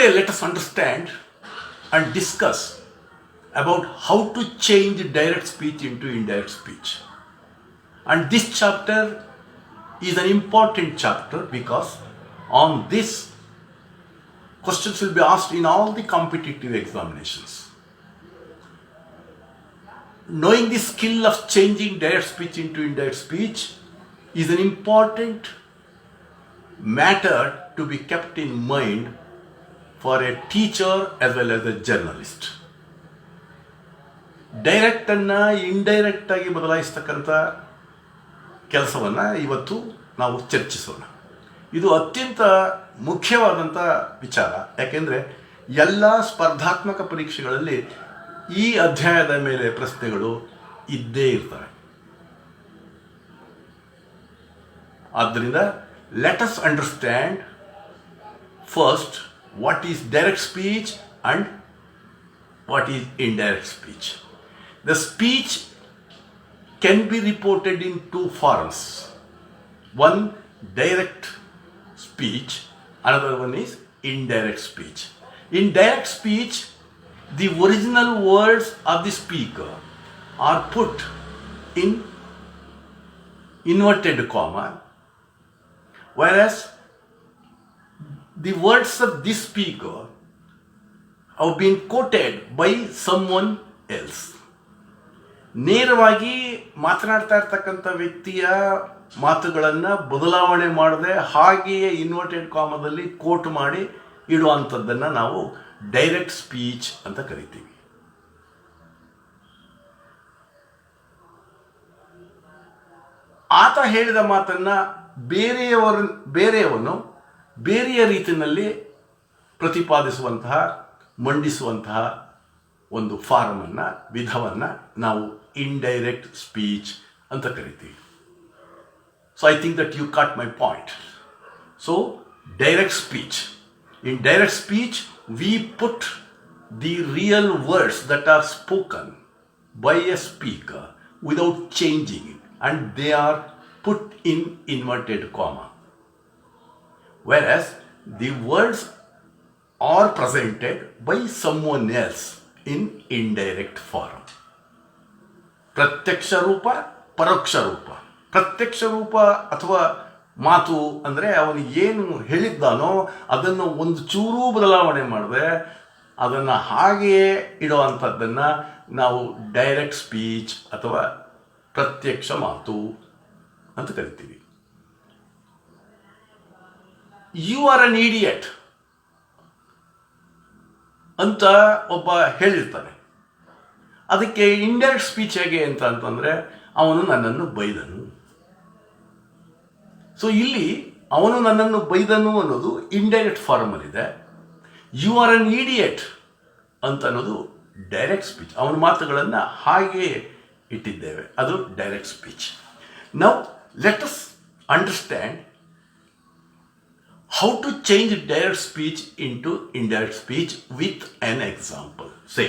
Today let us understand and discuss about how to change direct speech into indirect speech. And this chapter is an important chapter because on this questions will be asked in all the competitive examinations. Knowing the skill of changing direct speech into indirect speech is an important matter to be kept in mind for a teacher as well as a journalist. Direct ಅನ್ನು indirect ಆಗಿ ಬದಲಾಯಿಸ್ತಕ್ಕಂಥ ಕೆಲಸವನ್ನು ಇವತ್ತು ನಾವು ಚರ್ಚಿಸೋಣ. ಇದು ಅತ್ಯಂತ ಮುಖ್ಯವಾದಂಥ ವಿಚಾರ. ಯಾಕೆಂದರೆ ಎಲ್ಲ ಸ್ಪರ್ಧಾತ್ಮಕ ಪರೀಕ್ಷೆಗಳಲ್ಲಿ ಈ ಅಧ್ಯಾಯದ ಮೇಲೆ ಪ್ರಶ್ನೆಗಳು ಇದ್ದೇ ಇರ್ತವೆ. ಆದ್ದರಿಂದ let us understand first what is direct speech and what is indirect speech. The speech can be reported in two forms. One, direct speech, another one is indirect speech. In direct speech, the original words of the speaker are put in inverted comma, whereas the words of this speaker have been quoted by someone else. ನೇರವಾಗಿ ಮಾತನಾಡ್ತಾ ಇರ್ತಕ್ಕಂಥ ವ್ಯಕ್ತಿಯ ಮಾತುಗಳನ್ನು ಬದಲಾವಣೆ ಮಾಡದೆ ಹಾಗೆಯೇ inverted ಕಾಮದಲ್ಲಿ coat ಮಾಡಿ ಇಡುವಂಥದ್ದನ್ನು ನಾವು ಡೈರೆಕ್ಟ್ ಸ್ಪೀಚ್ ಅಂತ ಕರಿತೀವಿ. ಆತ ಹೇಳಿದ ಮಾತನ್ನು ಬೇರೆಯವನು ಬೇರೆಯ ರೀತಿಯಲ್ಲಿ ಪ್ರತಿಪಾದಿಸುವಂತಹ ಮಂಡಿಸುವಂತಹ ಒಂದು ಫಾರ್ಮನ್ನು ವಿಧವನ್ನು ನಾವು ಇಂಡೈರೆಕ್ಟ್ ಸ್ಪೀಚ್ ಅಂತ ಕರಿತೀವಿ. So I think that you caught my point. So direct speech. In direct speech we put the real words that are spoken by a speaker without changing it and they are put in inverted comma. Whereas the words are presented by someone else in indirect form. ಪ್ರತ್ಯಕ್ಷ ರೂಪ, ಪರೋಕ್ಷ ರೂಪ. ಪ್ರತ್ಯಕ್ಷ ರೂಪ ಅಥವಾ ಮಾತು ಅಂದರೆ ಅವನು ಏನು ಹೇಳಿದ್ದಾನೋ ಅದನ್ನು ಒಂದು ಚೂರೂ ಬದಲಾವಣೆ ಮಾಡದೆ ಅದನ್ನು ಹಾಗೆಯೇ ಇಡುವಂಥದ್ದನ್ನು ನಾವು ಡೈರೆಕ್ಟ್ ಸ್ಪೀಚ್ ಅಥವಾ ಪ್ರತ್ಯಕ್ಷ ಮಾತು ಅಂತ ಕರಿತೀವಿ. ಯು ಆರ್ ಅನ್ ಇಡಿಯಟ್ ಅಂತ ಒಬ್ಬ ಹೇಳಿರ್ತಾನೆ. ಅದಕ್ಕೆ ಇಂಡೈರೆಕ್ಟ್ ಸ್ಪೀಚ್ ಹೇಗೆ ಅಂತಂದರೆ ಅವನು ನನ್ನನ್ನು ಬೈದನು. ಸೊ ಇಲ್ಲಿ ಅವನು ನನ್ನನ್ನು ಬೈದನು ಅನ್ನೋದು ಇಂಡೈರೆಕ್ಟ್ ಫಾರ್ಮಲ್ಲಿದೆ. ಯು ಆರ್ ಅನ್ ಇಡಿಯಟ್ ಅಂತ ಅನ್ನೋದು ಡೈರೆಕ್ಟ್ ಸ್ಪೀಚ್. ಅವನ ಮಾತುಗಳನ್ನು ಹಾಗೆಯೇ ಇಟ್ಟಿದ್ದೇವೆ, ಅದು direct speech. Now let us understand how to change direct speech into indirect speech with an example. Say,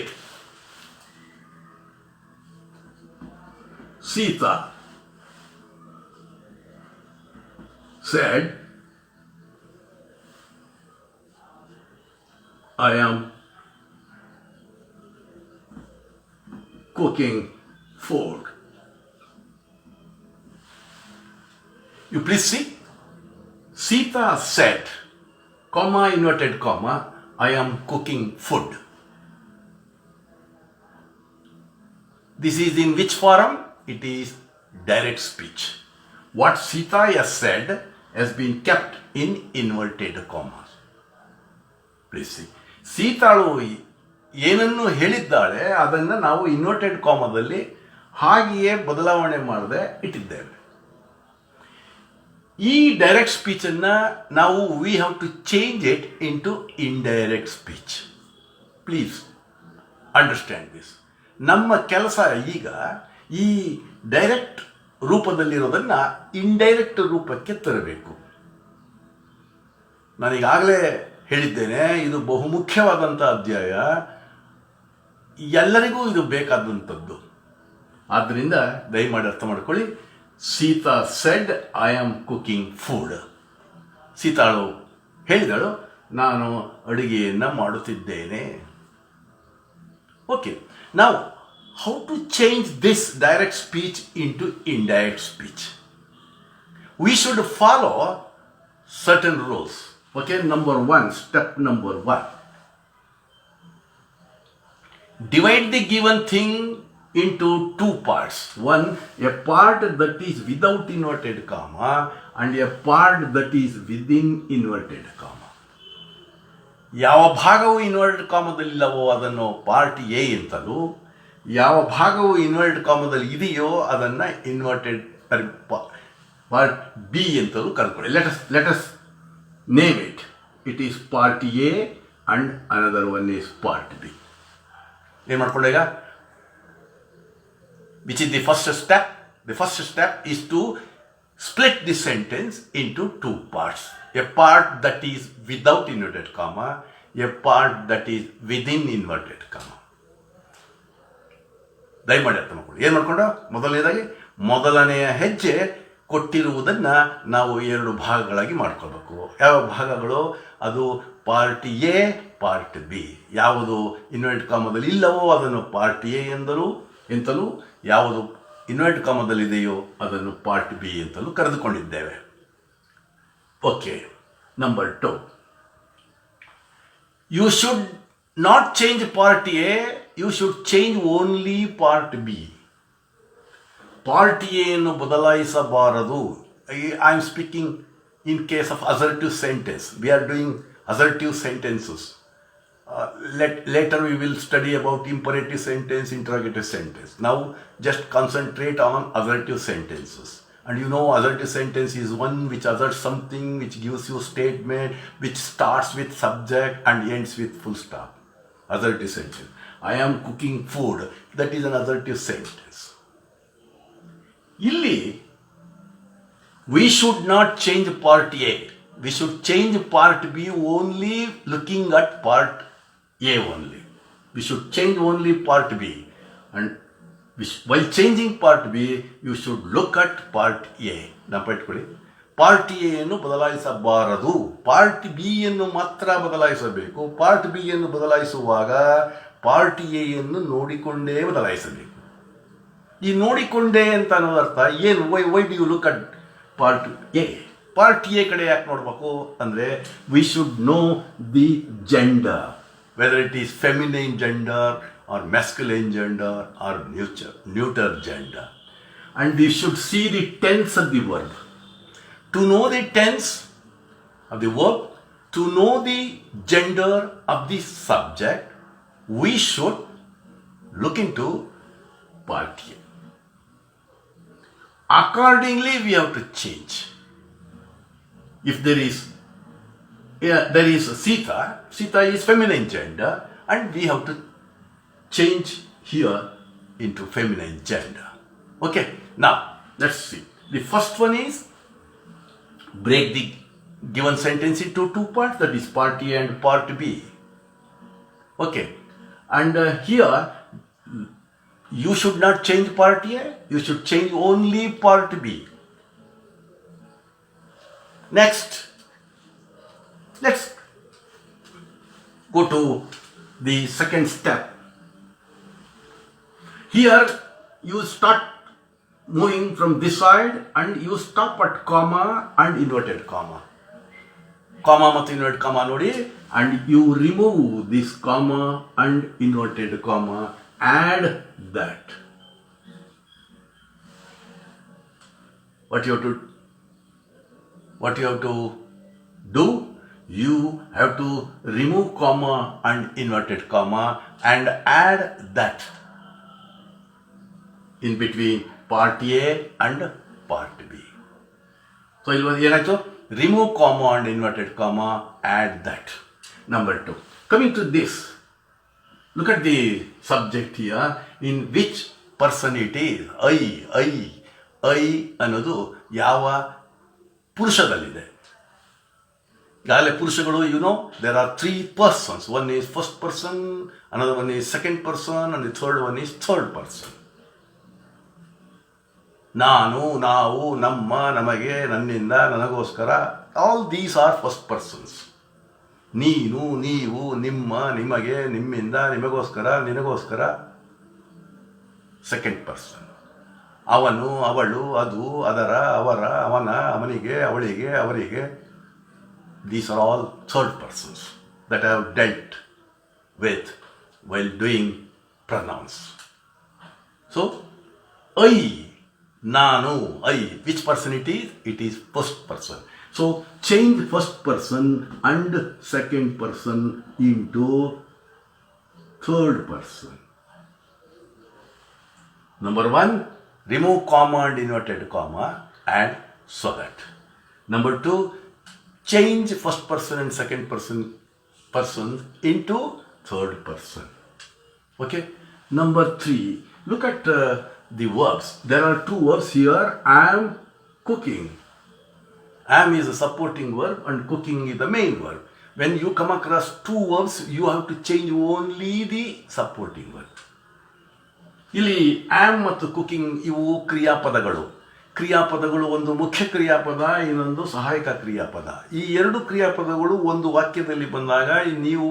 Sita said, I am cooking food. You please see. Sita said, comma, inverted comma, I am cooking food. This is in which form? It is direct speech. What Sita has said has been kept in inverted commas. Please see. ಸೀತಾಳು ಏನನ್ನು ಹೇಳಿದ್ದಾಳೆ ಅದನ್ನು ನಾವು inverted ಕಾಮದಲ್ಲಿ ಹಾಗೆಯೇ ಬದಲಾವಣೆ ಮಾಡದೆ ಇಟ್ಟಿದ್ದೇವೆ. ಈ direct ಸ್ಪೀಚನ್ನು ನಾವು we have to change it into indirect speech. Please understand this. ನಮ್ಮ ಕೆಲಸ ಈಗ ಈ ಡೈರೆಕ್ಟ್ ರೂಪದಲ್ಲಿರೋದನ್ನು ಇಂಡೈರೆಕ್ಟ್ ರೂಪಕ್ಕೆ ತರಬೇಕು. ನಾನೀಗಾಗಲೇ ಹೇಳಿದ್ದೇನೆ, ಇದು ಬಹುಮುಖ್ಯವಾದಂಥ ಅಧ್ಯಾಯ, ಎಲ್ಲರಿಗೂ ಇದು ಬೇಕಾದಂಥದ್ದು. ಆದ್ದರಿಂದ ದಯಮಾಡಿ ಅರ್ಥ ಮಾಡ್ಕೊಳ್ಳಿ. Sita said, I am cooking food. ಸೀತಾಳು ಹೇಳಿದಳು, ನಾನು ಅಡುಗೆಯನ್ನು ಮಾಡುತ್ತಿದ್ದೇನೆ. ಓಕೆ, ನಾವು how to change this direct speech into indirect speech? We should follow certain rules. Okay, step number one. Divide the given thing into two parts. One, a part that is without inverted comma and a part that is within inverted comma. ಯಾವ ಭಾಗವು inverted ಕಾಮದಲ್ಲಿಲ್ಲವೋ ಅದನ್ನು part A ಅಂತಲೂ, ಯಾವ ಭಾಗವು inverted ಕಾಮದಲ್ಲಿ ಇದೆಯೋ ಅದನ್ನು inverted part B ಅಂತಲೂ ಕರ್ಕೊಳ್ಳಿ. Let us name it. It is part A and another one is part B. ಏನು ಮಾಡ್ಕೊಂಡೆ ಈಗ? Which is the first step? The first step is to split the sentence into two parts. A part that is without inverted comma, a part that is within inverted comma. ದಯಮಾಡಿ ಅರ್ಥ ಮಾಡ್ಕೊಳ್ಳಿ. ಏನು ಮಾಡ್ಕೊಂಡು, ಮೊದಲನೇದಾಗಿ ಮೊದಲನೆಯ ಹೆಜ್ಜೆ ಕೊಟ್ಟಿರುವುದನ್ನು ನಾವು ಎರಡು ಭಾಗಗಳಾಗಿ ಮಾಡ್ಕೋಬೇಕು. ಯಾವ ಭಾಗಗಳು? ಅದು ಪಾರ್ಟ್ ಎ, ಪಾರ್ಟ್ ಬಿ. ಯಾವುದು ಇನ್ವರ್ಟೆಡ್ ಕಾಮದಲ್ಲಿ ಇಲ್ಲವೋ ಅದನ್ನು ಪಾರ್ಟ್ ಎ ಎಂತಲೂ, ಯಾವುದು ಇನ್ವರ್ಟೆಡ್ ಕಾಮದಲ್ಲಿದೆಯೋ ಅದನ್ನು ಪಾರ್ಟ್ ಬಿ ಅಂತಲೂ ಕರೆದುಕೊಂಡಿದ್ದೇವೆ. Okay, number 2. You should not change part A, you should change only part B. Part A ಅನ್ನು ಬದಲಾಯಿಸಬಾರದು. I am speaking in case of assertive sentence. We are doing assertive sentences. Later we will study about imperative sentence, interrogative sentence. Now just concentrate on assertive sentences. And you know, assertive sentence is one which asserts something, which gives you statement, which starts with subject and ends with full stop. Assertive sentence. I am cooking food. That is an assertive sentence. Illi, we should not change part A. We should change part B only looking at part A only. We should change only part B. And while changing part B, you should look at part A. ನೆನಪಿಟ್ಕೊಳ್ಳಿ, part A ಅನ್ನು ಬದಲಾಯಿಸಬಾರದು, part B ಅನ್ನು ಮಾತ್ರ ಬದಲಾಯಿಸಬೇಕು. Part B ಅನ್ನು ಬದಲಾಯಿಸುವಾಗ part A ಅನ್ನು ನೋಡಿಕೊಂಡೇ ಬದಲಾಯಿಸಬೇಕು. ಈ ನೋಡಿಕೊಂಡೇ ಅಂತ ಅನ್ನೋದು ಅರ್ಥ ಏನು? Why do you look at part A? Part A ಕಡೆ ಯಾಕೆ ನೋಡಬೇಕು ಅಂದರೆ, we should know the gender, whether it is feminine gender or masculine gender or neuter gender. And we should see the tense of the verb. To know the tense of the verb, to know the gender of the subject, we should look into part A. Accordingly, we have to change. If there is Sita is feminine gender, and we have to change here into feminine gender. Okay, now let's see. The first one is break the given sentence into two parts, that is part A and part B. Okay, and here you should not change part A, you should change only part B. Next, let's go to the second step. Here you start moving from this side and you stop at comma and inverted comma. Comma ಮತ್ತು inverted comma ನೋಡಿ, and you remove this comma and inverted comma, add that. What you have to do? You have to remove comma and inverted comma and add that in between part A and part B. So ಏನಾಯ್ತು? Remove comma and inverted comma, add that. Number 2. Coming to this, look at the subject here. In which person it is? I ಅನ್ನೋದು ಯಾವ ಪುರುಷದಲ್ಲಿದೆ? ಈಗಾಗಲೇ ಪುರುಷಗಳು, there are 3 persons. One is first person, another one is second person, and the third one is third person. ನಾನು, ನಾವು, ನಮ್ಮ, ನಮಗೆ, ನನ್ನಿಂದ, ನನಗೋಸ್ಕರ, all these are first persons. ನೀನು, ನೀವು, ನಿಮ್ಮ, ನಿಮಗೆ, ನಿಮ್ಮಿಂದ, ನಿಮಗೋಸ್ಕರ, ನಿನಗೋಸ್ಕರ. Second person. ಅವನು, ಅವಳು, ಅದು, ಅದರ, ಅವರ, ಅವನ, ಅವನಿಗೆ, ಅವಳಿಗೆ, ಅವರಿಗೆ. These are all third persons that I have dealt with while doing pronouns. So, I, nanu, I, which person it is? It is first person. So, change first person and second person into third person. Number 1, remove comma and inverted comma and so that. Number 2, change first person and second person into third person. Okay. Number 3, look at the verbs. There are 2 verbs here. I am cooking. Am is a supporting verb and cooking is the main verb. When you come across 2 verbs, you have to change only the supporting verb. ಇಲ್ಲಿ am ಮತ್ತು cooking ಇವು ಕ್ರಿಯಾಪದಗಳು. ಕ್ರಿಯಾಪದಗಳು, ಒಂದು ಮುಖ್ಯ ಕ್ರಿಯಾಪದ, ಇನ್ನೊಂದು ಸಹಾಯಕ ಕ್ರಿಯಾಪದ. ಈ 2 ಕ್ರಿಯಾಪದಗಳು ಒಂದು ವಾಕ್ಯದಲ್ಲಿ ಬಂದಾಗ ನೀವು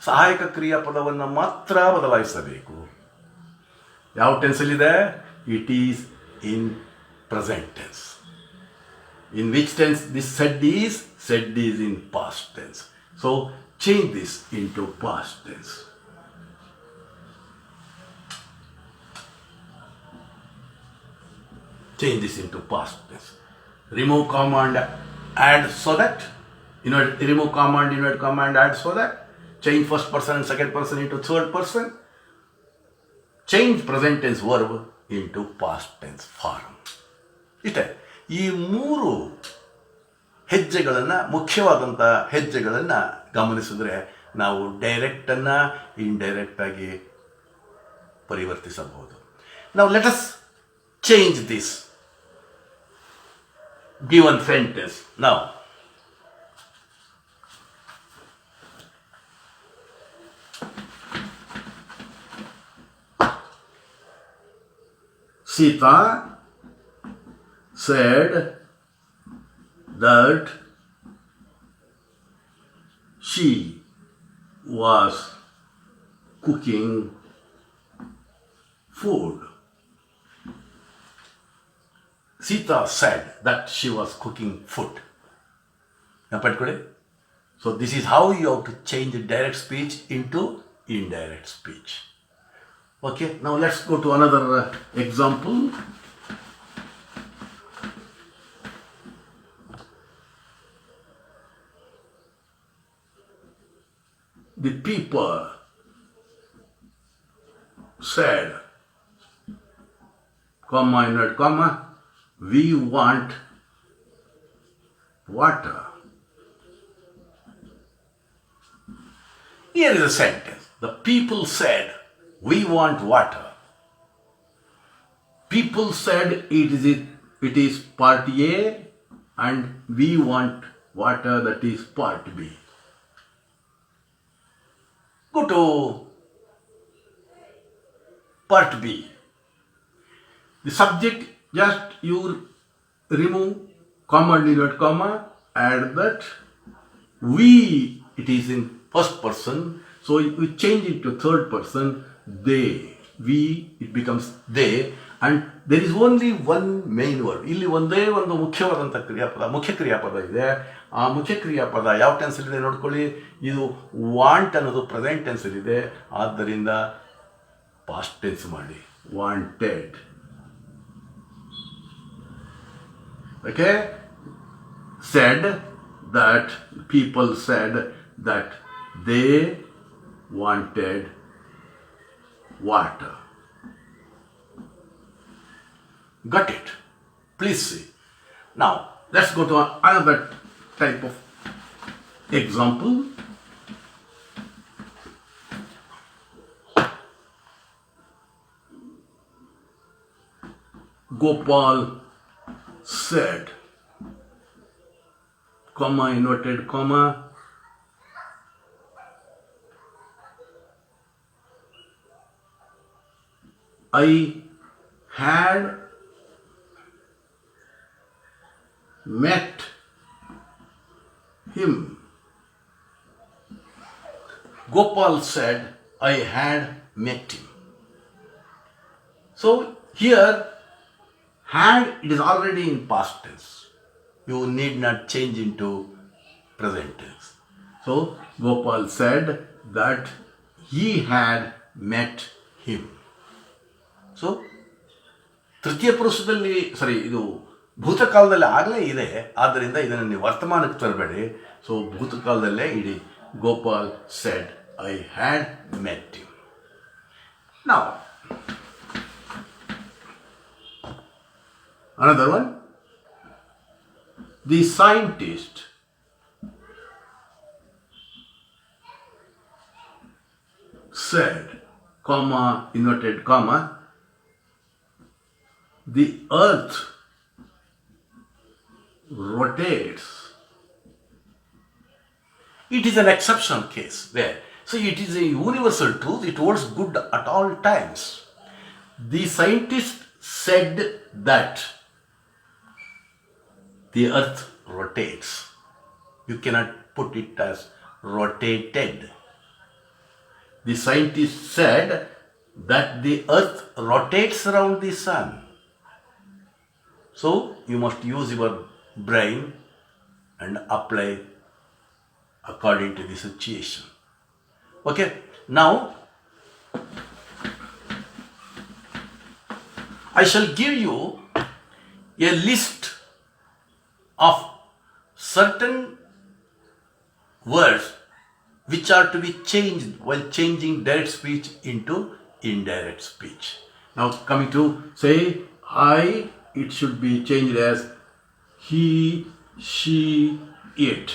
ಸಹಾಯಕ ಕ್ರಿಯಾಪದವನ್ನು ಮಾತ್ರ ಬದಲಾಯಿಸಬೇಕು. ಯಾವ ಟೆನ್ಸಲ್ಲಿದೆ? It is in present tense. In which tense this said is? Said is in past tense. So change this into past tense. Change this into past tense. Remove comma and add so that. Remove comma and invert comma and add so that. Change first person and second person into third person. Change present tense verb into past tense form. ಇಷ್ಟೇ. ಈ 3 ಹೆಜ್ಜೆಗಳನ್ನು, ಮುಖ್ಯವಾದಂಥ ಹೆಜ್ಜೆಗಳನ್ನು ಗಮನಿಸಿದ್ರೆ ನಾವು ಡೈರೆಕ್ಟನ್ನು ಇಂಡೈರೆಕ್ಟಾಗಿ ಪರಿವರ್ತಿಸಬಹುದು. ನಾವು let us change this given sentence. Now, Sita said that she was cooking food. Sita said that she was cooking food. So this is how you have to change direct speech into indirect speech. Okay, now let's go to another example. The people said, comma, inward comma, we want water. Here is a sentence. The people said, we want water. People said it is part A and we want water, that is part B. Go to part B. The subject, just you remove comma and inward comma, add that. We, it is in first person, so we change it to third person. They, we, it becomes they, and there is only one main word. ಇಲ್ಲಿ ಒಂದೇ ಒಂದು ಮುಖ್ಯವಾದಂಥ ಮುಖ್ಯ ಕ್ರಿಯಾಪದ ಇದೆ. ಆ ಮುಖ್ಯ ಕ್ರಿಯಾಪದ ಯಾವ ಟೆನ್ಸಲ್ಲಿದೆ ನೋಡ್ಕೊಳ್ಳಿ. ಇದು ವಾಂಟ್ ಅನ್ನೋದು ಪ್ರೆಸೆಂಟ್ ಟೆನ್ಸಲ್ಲಿದೆ, ಆದ್ದರಿಂದ ಪಾಸ್ಟ್ ಟೆನ್ಸ್ ಮಾಡಿ, wanted. Okay, said that, people said that they wanted water. Got it? Please see. Now let's go to another type of example. Gopal said, comma, inverted comma, I had met him Gopal said, I had met him. So here, had, it is already in past tense. You need not change into present tense. So Gopal said that he had met him. So ತೃತೀಯ ಪುರುಷದಲ್ಲಿ ಇದು ಭೂತಕಾಲದಲ್ಲಿ ಆಗಲೇ ಇದೆ, ಆದ್ದರಿಂದ ಇದನ್ನು ನೀವು ವರ್ತಮಾನಕ್ಕೆ ತರಬೇಡಿ. So ಭೂತಕಾಲದಲ್ಲೇ ಇಡೀ Gopal said I had met him. Now another one, the scientist said, comma, inverted comma, the earth rotates. It is an exceptional case where, so it is a universal truth, it holds good at all times. The scientist said that the earth rotates. You cannot put it as rotated. The scientist said that the earth rotates around the sun. So you must use your brain and apply according to the situation. Okay, now I shall give you a list of certain words which are to be changed while changing direct speech into indirect speech. Now coming to say I, it should be changed as he, she, it.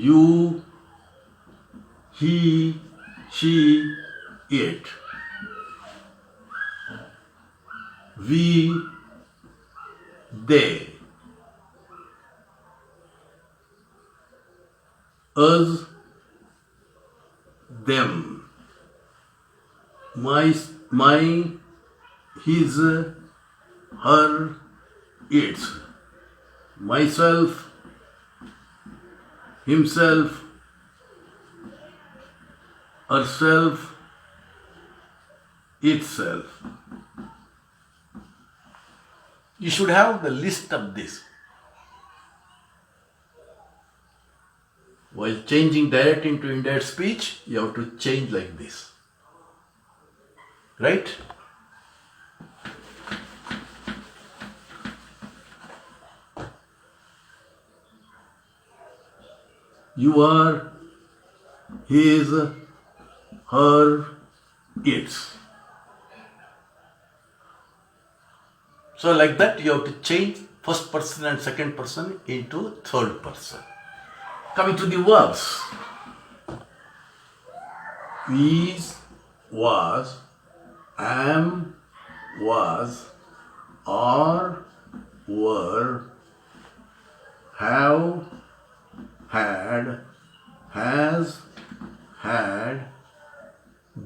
You, he, she, it. We, they. Us, them. My, his, her, its. Myself, himself, herself, itself. You should have the list of this. While changing direct into indirect speech, you have to change like this. Right? You are, his, her, its. So like that you have to change first person and second person into third person. Coming to the verbs. Is, was, am, was, are, were, have, had, has, had,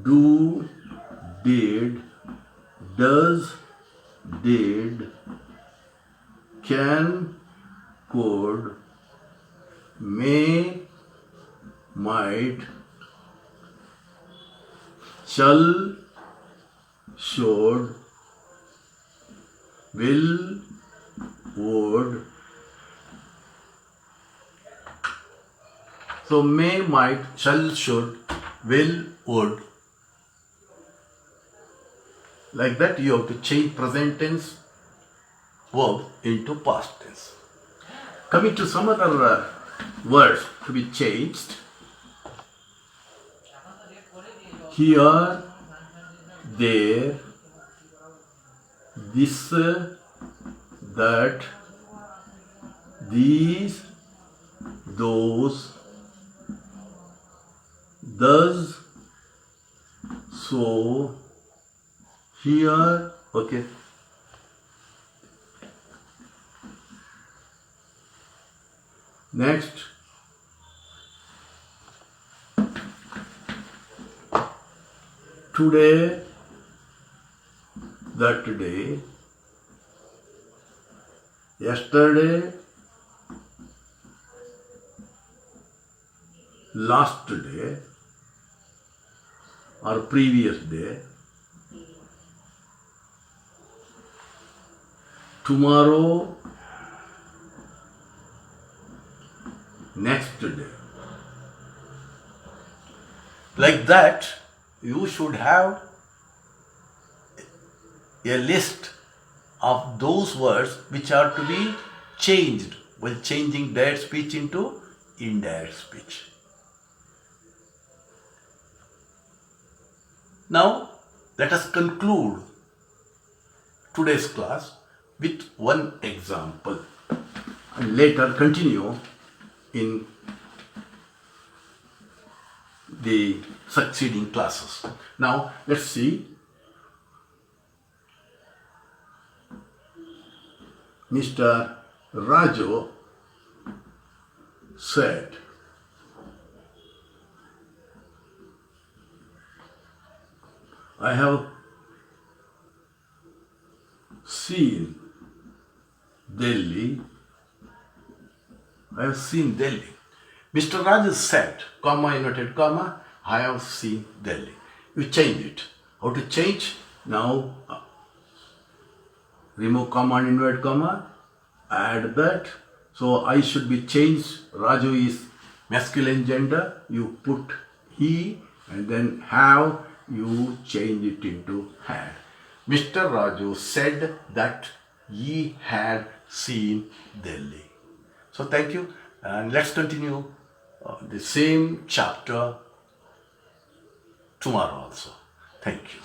do, did, does, did, can, could, may, might, shall, should, will, would. So may, might, shall, should, will, would. Like that you have to change present tense verb into past tense. Coming to some other words to be changed. Here, there, this, that, these, those, thus, so, here, okay. Next, today, that day, yesterday, last day or previous day, tomorrow, next day. Like that, you should have a list of those words which are to be changed while changing direct speech into indirect speech. Now, let us conclude today's class with one example and later continue in the succeeding classes. Now, let's see. Mr. Raju said, I have seen Delhi. I have seen Delhi. Mr. Raju said, comma, inverted comma, I have seen Delhi. You change it. How to change? Now, remove comma and invert comma, add that. So I should be changed. Raju is masculine gender. You put he and then have, you change it into had. Mr. Raju said that he had seen Delhi. So thank you, and let's continue the same chapter tomorrow also. Thank you.